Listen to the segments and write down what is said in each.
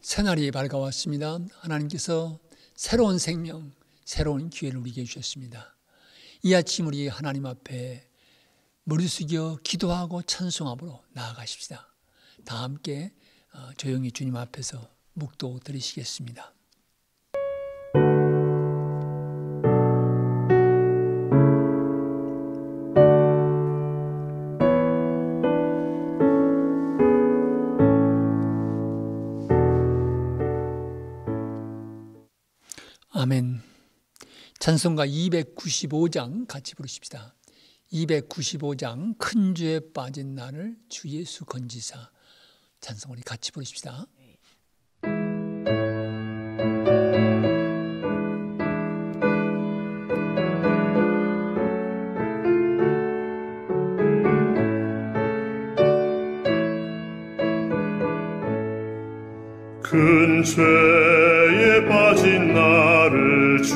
새날이 밝아왔습니다. 하나님께서 새로운 생명, 새로운 기회를 우리에게 주셨습니다. 이 아침 우리 하나님 앞에 머리 숙여 기도하고 찬송함으로 나아가십시다. 다 함께 조용히 주님 앞에서 묵도 드리시겠습니다. 아멘. 찬송가 295장 같이 부르십시다. 295장 큰 죄에 빠진 나를 주 예수 건지사. 찬송 우리 같이 부르십시다. 큰 죄에 빠진 나를 주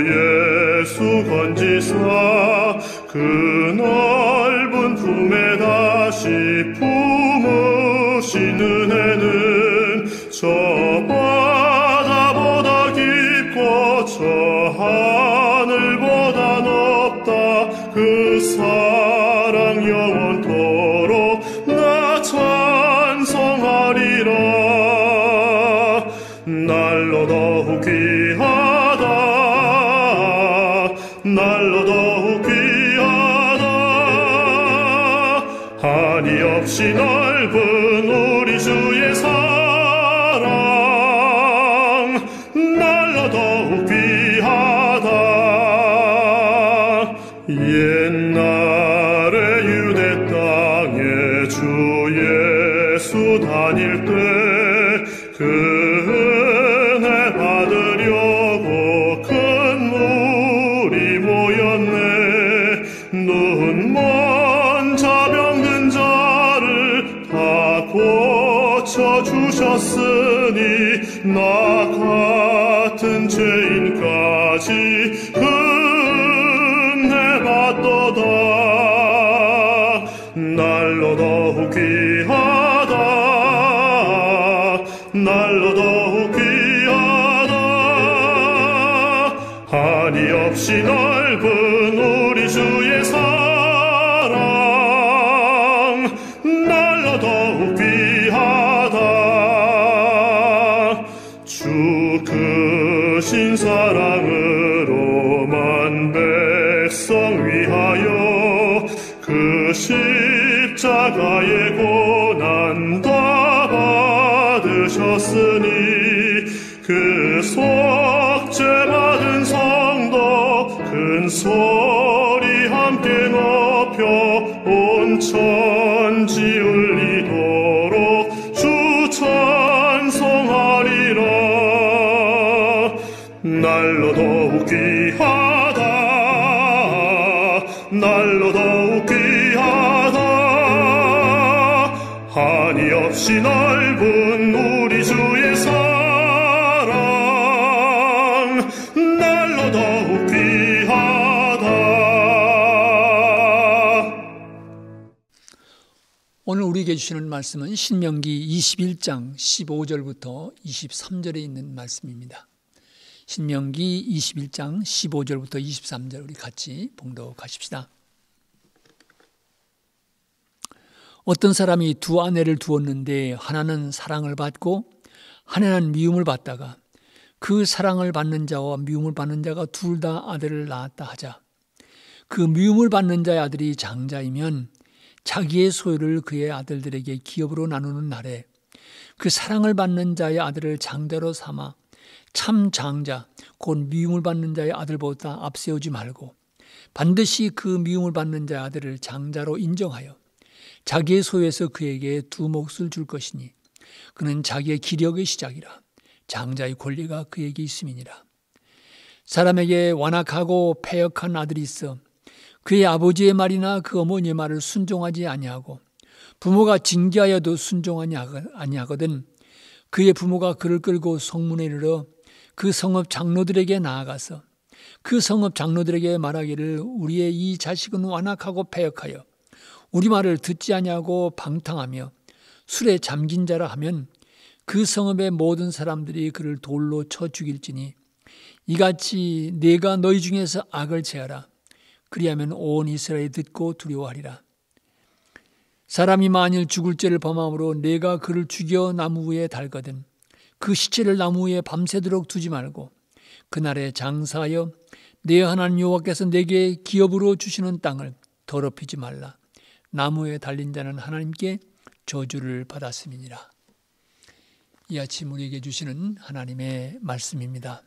예수 건지사 그 넓은 품에 다시 품으신 은혜는 저 바다보다 깊고 저 하늘보다 높다. 그 사랑 영원토록 나 찬송하리라. 날로 더욱 귀하다. 날로 더욱 귀하다. 한이 없이 넓은 우리 주의 사랑. 날로 더욱 귀하다. 옛날에 유대 땅에 주 예수 다닐 때 그 받으려고 큰 물이 모였네. 눈먼 자 병든 자를 다 고쳐주셨으니 나 같은 죄인까지 은혜 받도다. 날로 더욱 귀하다. 날로 더욱 귀하다. 한이 없이 넓은 우리 주의 사랑. 날로 더욱 귀하다. 주 크신 사랑으로만 백성 위하여 그 십자가의 고난 다 받으셨으니 그 속죄 받은 성도 큰 소리 함께 높여 온 천지 울리도록 주 찬송하리라. 날로 더욱 귀하다. 날로 더욱 귀하다. 한이 없이 넓은 우리 주의 사랑. 날로 더욱 귀하다. 오늘 우리에게 주시는 말씀은 신명기 21장 15절부터 23절에 있는 말씀입니다. 신명기 21장 15절부터 23절 우리 같이 봉독하십시다. 어떤 사람이 두 아내를 두었는데 하나는 사랑을 받고 하나는 미움을 받다가 그 사랑을 받는 자와 미움을 받는 자가 둘 다 아들을 낳았다 하자. 그 미움을 받는 자의 아들이 장자이면 자기의 소유를 그의 아들들에게 기업으로 나누는 날에 그 사랑을 받는 자의 아들을 장자로 삼아 참 장자 곧 미움을 받는 자의 아들보다 앞세우지 말고 반드시 그 미움을 받는 자의 아들을 장자로 인정하여 자기의 소유에서 그에게 두 몫을 줄 것이니 그는 자기의 기력의 시작이라. 장자의 권리가 그에게 있음이니라. 사람에게 완악하고 패역한 아들이 있어 그의 아버지의 말이나 그 어머니의 말을 순종하지 아니하고 부모가 징계하여도 순종하지 아니하거든 그의 부모가 그를 끌고 성문에 이르러 그 성읍 장로들에게 나아가서 그 성읍 장로들에게 말하기를 우리의 이 자식은 완악하고 패역하여 우리 말을 듣지 아니하고 방탕하며 술에 잠긴 자라 하면 그 성읍의 모든 사람들이 그를 돌로 쳐 죽일지니 이같이 내가 너희 중에서 악을 제하라. 그리하면 온 이스라엘이 듣고 두려워하리라. 사람이 만일 죽을 죄를 범함으로 내가 그를 죽여 나무 위에 달거든 그 시체를 나무 위에 밤새도록 두지 말고 그날에 장사하여 내 하나님 여호와께서 내게 기업으로 주시는 땅을 더럽히지 말라. 나무에 달린 자는 하나님께 저주를 받았음이니라. 이 아침 우리에게 주시는 하나님의 말씀입니다.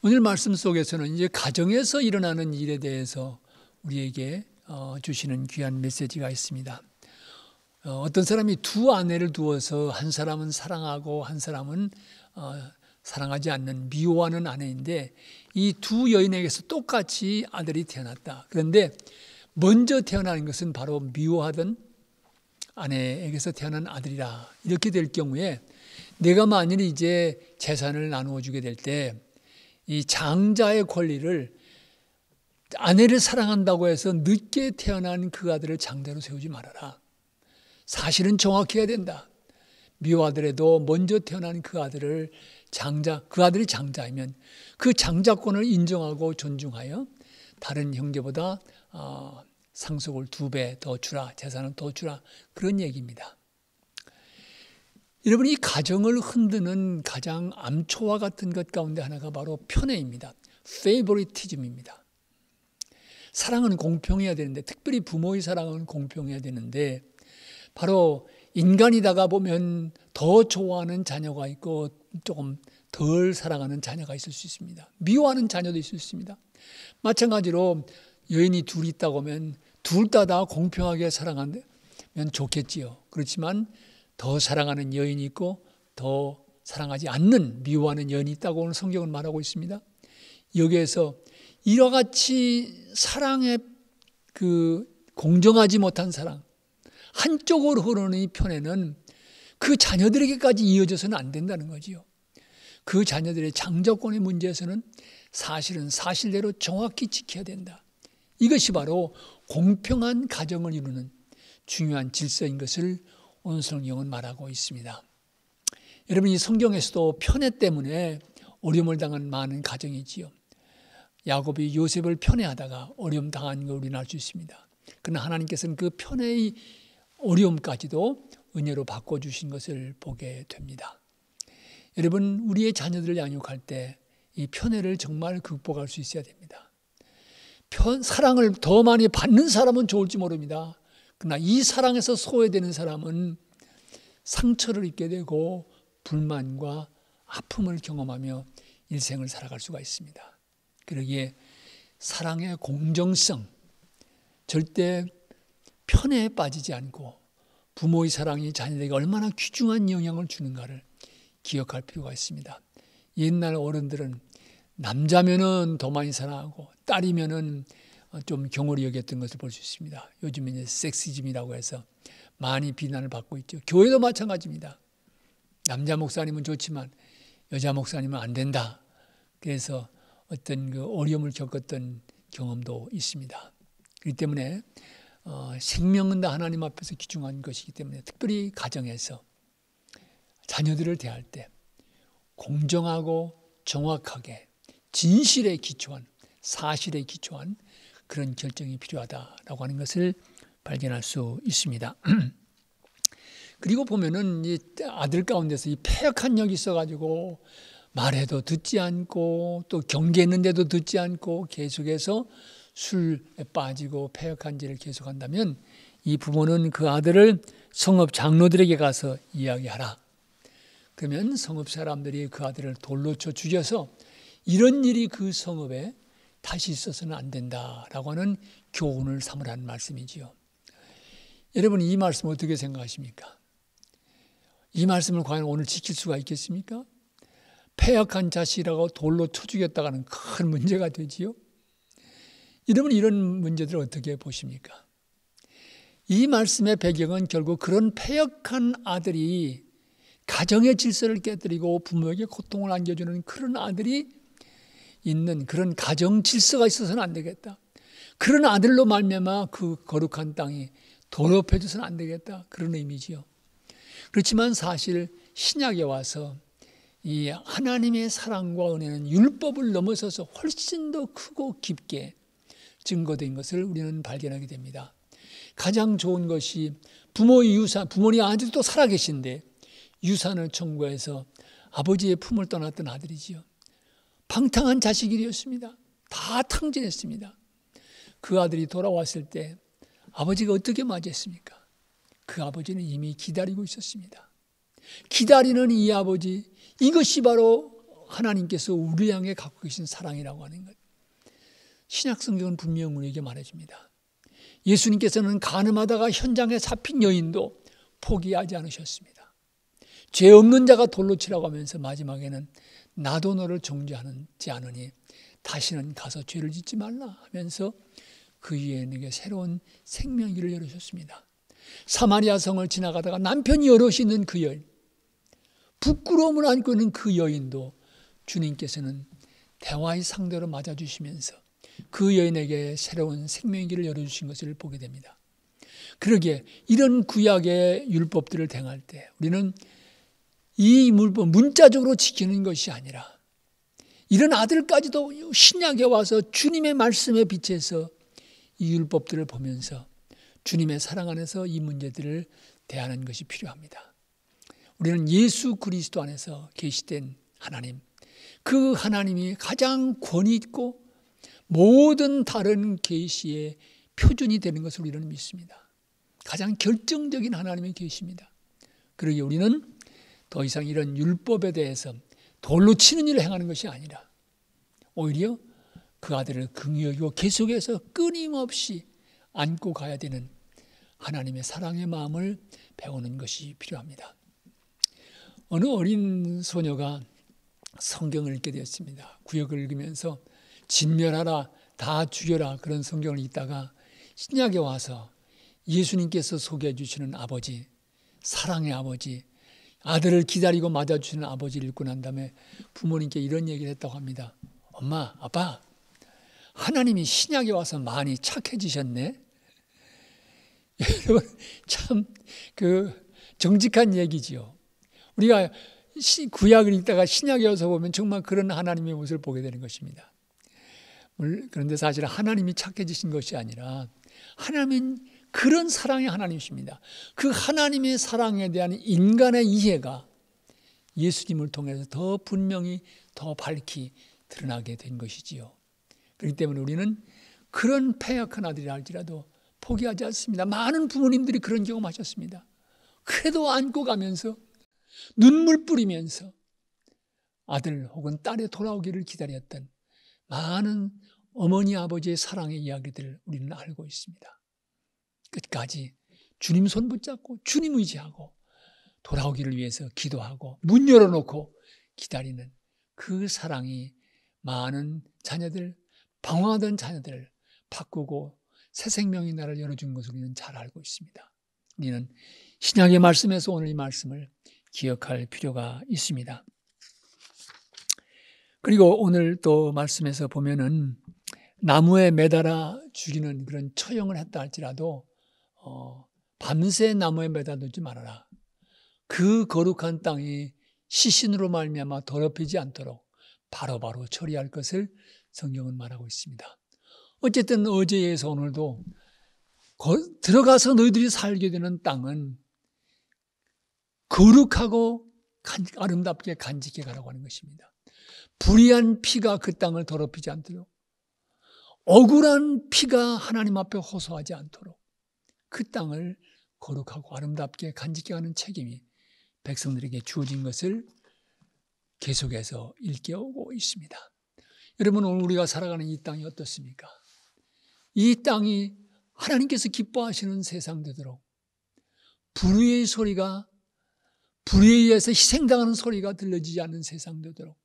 오늘 말씀 속에서는 이제 가정에서 일어나는 일에 대해서 우리에게 주시는 귀한 메시지가 있습니다. 어떤 사람이 두 아내를 두어서 한 사람은 사랑하고 한 사람은 사랑하지 않는 미워하는 아내인데 이 두 여인에게서 똑같이 아들이 태어났다. 그런데 먼저 태어나는 것은 바로 미워하던 아내에게서 태어난 아들이라. 이렇게 될 경우에 내가 만일 이제 재산을 나누어 주게 될 때 이 장자의 권리를 아내를 사랑한다고 해서 늦게 태어난 그 아들을 장자로 세우지 말아라. 사실은 정확히 해야 된다. 미워하더라도 먼저 태어난 그 아들을 그 아들이 장자이면 그 장자권을 인정하고 존중하여 다른 형제보다 상속을 2배 더 주라, 재산을 더 주라, 그런 얘기입니다. 여러분, 이 가정을 흔드는 가장 암초와 같은 것 가운데 하나가 바로 편애입니다. 페이보리티즘입니다. 사랑은 공평해야 되는데, 특별히 부모의 사랑은 공평해야 되는데, 바로 인간이다가 보면 더 좋아하는 자녀가 있고 조금 덜 사랑하는 자녀가 있을 수 있습니다. 미워하는 자녀도 있을 수 있습니다. 마찬가지로 여인이 둘이 있다고 하면 둘 다 공평하게 사랑하면 좋겠지요. 그렇지만 더 사랑하는 여인이 있고 더 사랑하지 않는 미워하는 여인이 있다고 오늘 성경은 말하고 있습니다. 여기에서 이와 같이 사랑에 공정하지 못한 사랑, 한쪽으로 흐르는 이 편에는 그 자녀들에게까지 이어져서는 안 된다는 거지요. 그 자녀들의 장자권의 문제에서는 사실은 사실대로 정확히 지켜야 된다. 이것이 바로 공평한 가정을 이루는 중요한 질서인 것을 오늘 성경은 말하고 있습니다. 여러분, 이 성경에서도 편애 때문에 어려움을 당한 많은 가정이지요. 야곱이 요셉을 편애하다가 어려움 당한 걸 우리는 알 수 있습니다. 그러나 하나님께서는 그 편애의 어려움까지도 은혜로 바꿔주신 것을 보게 됩니다. 여러분, 우리의 자녀들을 양육할 때 이 편애를 정말 극복할 수 있어야 됩니다. 사랑을 더 많이 받는 사람은 좋을지 모릅니다. 그러나 이 사랑에서 소외되는 사람은 상처를 입게 되고 불만과 아픔을 경험하며 일생을 살아갈 수가 있습니다. 그러기에 사랑의 공정성, 절대 편애에 빠지지 않고 부모의 사랑이 자녀에게 얼마나 귀중한 영향을 주는가를 기억할 필요가 있습니다. 옛날 어른들은 남자면은 더 많이 사랑하고 딸이면은 좀 경홀히 여겼던 것을 볼 수 있습니다. 요즘은 이제 섹시즘이라고 해서 많이 비난을 받고 있죠. 교회도 마찬가지입니다. 남자 목사님은 좋지만 여자 목사님은 안 된다. 그래서 어떤 그 어려움을 겪었던 경험도 있습니다. 그렇기 때문에 생명은 다 하나님 앞에서 귀중한 것이기 때문에 특별히 가정에서 자녀들을 대할 때 공정하고 정확하게 진실에 기초한, 사실에 기초한 그런 결정이 필요하다라고 하는 것을 발견할 수 있습니다. 그리고 보면은 이 아들 가운데서 이 패역한 역이 있어가지고 말해도 듣지 않고 또 경계했는데도 듣지 않고 계속해서 술에 빠지고 패역한 죄를 계속한다면 이 부모는 그 아들을 성읍 장로들에게 가서 이야기하라. 그러면 성읍 사람들이 그 아들을 돌로 쳐 죽여서 이런 일이 그 성읍에 다시 있어서는 안 된다라고 하는 교훈을 삼으라는 말씀이지요. 여러분, 이 말씀 어떻게 생각하십니까? 이 말씀을 과연 오늘 지킬 수가 있겠습니까? 패역한 자식이라고 돌로 쳐 죽였다가는 큰 문제가 되지요. 여러분, 이런 문제들을 어떻게 보십니까? 이 말씀의 배경은 결국 그런 패역한 아들이 가정의 질서를 깨뜨리고 부모에게 고통을 안겨주는 그런 아들이 있는 그런 가정 질서가 있어서는 안 되겠다. 그런 아들로 말미암아 그 거룩한 땅이 더럽혀져서는 안 되겠다. 그런 의미지요. 그렇지만 사실 신약에 와서 이 하나님의 사랑과 은혜는 율법을 넘어서서 훨씬 더 크고 깊게 증거된 것을 우리는 발견하게 됩니다. 가장 좋은 것이 부모의 유산, 부모님 아직도 살아계신데 유산을 청구해서 아버지의 품을 떠났던 아들이지요. 방탕한 자식이 되었습니다. 다 탕진했습니다. 그 아들이 돌아왔을 때 아버지가 어떻게 맞이했습니까? 그 아버지는 이미 기다리고 있었습니다. 기다리는 이 아버지, 이것이 바로 하나님께서 우리 향해 갖고 계신 사랑이라고 하는 것. 신약성경은 분명히 우리에게 말해줍니다. 예수님께서는 가늠하다가 현장에 잡힌 여인도 포기하지 않으셨습니다. 죄 없는 자가 돌로 치라고 하면서 마지막에는 나도 너를 정죄하지 않으니 다시는 가서 죄를 짓지 말라 하면서 그 여인에게 새로운 생명길을 열어줬습니다. 사마리아 성을 지나가다가 남편이 여럿이 있는 그 여인, 부끄러움을 안고 있는 그 여인도 주님께서는 대화의 상대로 맞아주시면서 그 여인에게 새로운 생명길을 열어주신 것을 보게 됩니다. 그러기에 이런 구약의 율법들을 행할 때 우리는 이 율법 문자적으로 지키는 것이 아니라 이런 아들까지도 신약에 와서 주님의 말씀에 비춰서 이 율법들을 보면서 주님의 사랑 안에서 이 문제들을 대하는 것이 필요합니다. 우리는 예수 그리스도 안에서 계시된 하나님, 그 하나님이 가장 권위 있고 모든 다른 계시의 표준이 되는 것을 우리는 믿습니다. 가장 결정적인 하나님의 계시입니다. 그러기에 우리는 더 이상 이런 율법에 대해서 돌로 치는 일을 행하는 것이 아니라 오히려 그 아들을 긍휼히 여기고 계속해서 끊임없이 안고 가야 되는 하나님의 사랑의 마음을 배우는 것이 필요합니다. 어느 어린 소녀가 성경을 읽게 되었습니다. 구역을 읽으면서 진멸하라, 다 죽여라 그런 성경을 읽다가 신약에 와서 예수님께서 소개해 주시는 아버지, 사랑의 아버지, 아들을 기다리고 맞아주시는 아버지를 읽고 난 다음에 부모님께 이런 얘기를 했다고 합니다. 엄마, 아빠, 하나님이 신약에 와서 많이 착해지셨네. 여러분 참 정직한 얘기지요. 우리가 구약을 읽다가 신약에 와서 보면 정말 그런 하나님의 모습을 보게 되는 것입니다. 그런데 사실 하나님이 착해지신 것이 아니라 하나님은 그런 사랑의 하나님이십니다. 그 하나님의 사랑에 대한 인간의 이해가 예수님을 통해서 더 분명히 더 밝히 드러나게 된 것이지요. 그렇기 때문에 우리는 그런 패역한 아들이라 할지라도 포기하지 않습니다. 많은 부모님들이 그런 경험하셨습니다. 그래도 안고 가면서 눈물 뿌리면서 아들 혹은 딸의 돌아오기를 기다렸던 많은 어머니 아버지의 사랑의 이야기들을 우리는 알고 있습니다. 끝까지 주님 손 붙잡고 주님 의지하고 돌아오기를 위해서 기도하고 문 열어놓고 기다리는 그 사랑이 많은 자녀들, 방황하던 자녀들을 바꾸고 새 생명의 날을 열어준 것을 우리는 잘 알고 있습니다. 우리는 신약의 말씀에서 오늘 이 말씀을 기억할 필요가 있습니다. 그리고 오늘 또 말씀에서 보면은 나무에 매달아 죽이는 그런 처형을 했다 할지라도 밤새 나무에 매달두지 말아라. 그 거룩한 땅이 시신으로 말미암아 더럽히지 않도록 바로바로 처리할 것을 성경은 말하고 있습니다. 어쨌든 어제에서 오늘도 들어가서 너희들이 살게 되는 땅은 거룩하고 아름답게 간직해 가라고 하는 것입니다. 불의한 피가 그 땅을 더럽히지 않도록, 억울한 피가 하나님 앞에 호소하지 않도록 그 땅을 거룩하고 아름답게 간직해 가는 책임이 백성들에게 주어진 것을 계속해서 일깨우고 있습니다. 여러분, 오늘 우리가 살아가는 이 땅이 어떻습니까? 이 땅이 하나님께서 기뻐하시는 세상 되도록 불의의 소리가, 불의에 의해서 희생당하는 소리가 들려지지 않는 세상 되도록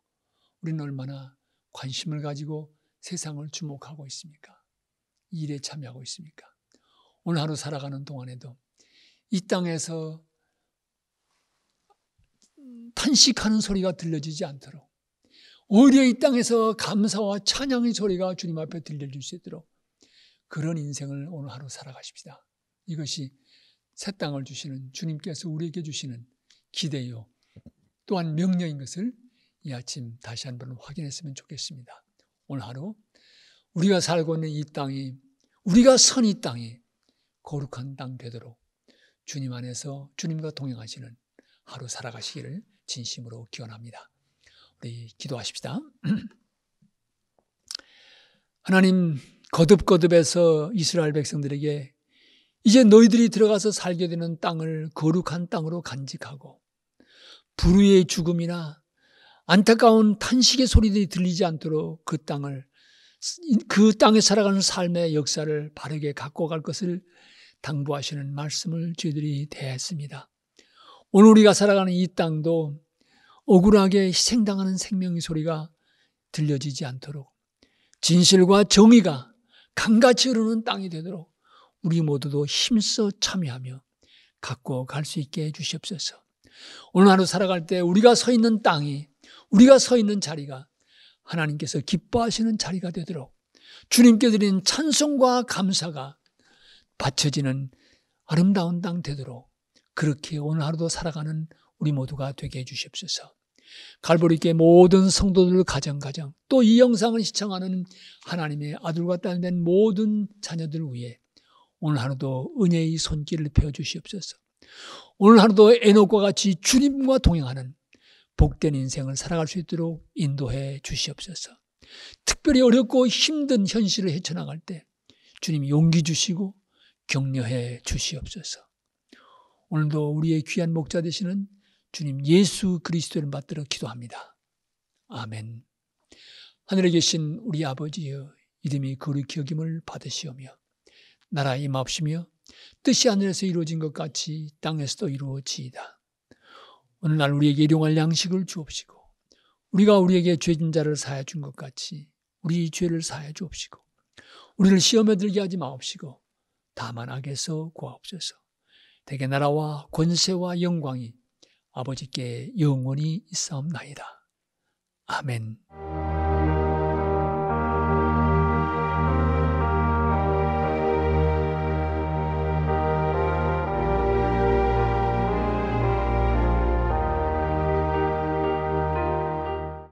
우리는 얼마나 관심을 가지고 세상을 주목하고 있습니까? 이 일에 참여하고 있습니까? 오늘 하루 살아가는 동안에도 이 땅에서 탄식하는 소리가 들려지지 않도록, 오히려 이 땅에서 감사와 찬양의 소리가 주님 앞에 들려질 수 있도록 그런 인생을 오늘 하루 살아가십시다. 이것이 새 땅을 주시는 주님께서 우리에게 주시는 기대요. 또한 명령인 것을 이 아침 다시 한번 확인했으면 좋겠습니다. 오늘 하루 우리가 살고 있는 이 땅이, 우리가 선 이 땅이 거룩한 땅 되도록 주님 안에서 주님과 동행하시는 하루 살아가시기를 진심으로 기원합니다. 우리 기도하십시다. 하나님, 거듭거듭해서 이스라엘 백성들에게 이제 너희들이 들어가서 살게 되는 땅을 거룩한 땅으로 간직하고 불의의 죽음이나 안타까운 탄식의 소리들이 들리지 않도록 그 땅에 살아가는 삶의 역사를 바르게 갖고 갈 것을 당부하시는 말씀을 저희들이 대했습니다. 오늘 우리가 살아가는 이 땅도 억울하게 희생당하는 생명의 소리가 들려지지 않도록 진실과 정의가 강같이 흐르는 땅이 되도록 우리 모두도 힘써 참여하며 갖고 갈 수 있게 해주시옵소서. 오늘 하루 살아갈 때 우리가 서 있는 땅이, 우리가 서 있는 자리가 하나님께서 기뻐하시는 자리가 되도록 주님께 드리는 찬송과 감사가 바쳐지는 아름다운 땅 되도록 그렇게 오늘 하루도 살아가는 우리 모두가 되게 해주시옵소서. 갈보리교회 모든 성도들 가정 또 이 영상을 시청하는 하나님의 아들과 딸 된 모든 자녀들 위해 오늘 하루도 은혜의 손길을 펴주시옵소서. 오늘 하루도 에녹과 같이 주님과 동행하는 복된 인생을 살아갈 수 있도록 인도해 주시옵소서. 특별히 어렵고 힘든 현실을 헤쳐나갈 때 주님이 용기 주시고 격려해 주시옵소서. 오늘도 우리의 귀한 목자 되시는 주님 예수 그리스도를 받들어 기도합니다. 아멘. 하늘에 계신 우리 아버지여, 이름이 거룩히 여김을 받으시오며 나라 임하옵시며 뜻이 하늘에서 이루어진 것 같이 땅에서도 이루어지이다. 오늘날 우리에게 일용할 양식을 주옵시고 우리가 우리에게 죄진 자를 사하여 준 것 같이 우리 죄를 사하여 주옵시고 우리를 시험에 들게 하지 마옵시고 다만 악에서 구하옵소서. 대개 나라와 권세와 영광이 아버지께 영원히 있사옵나이다. 아멘.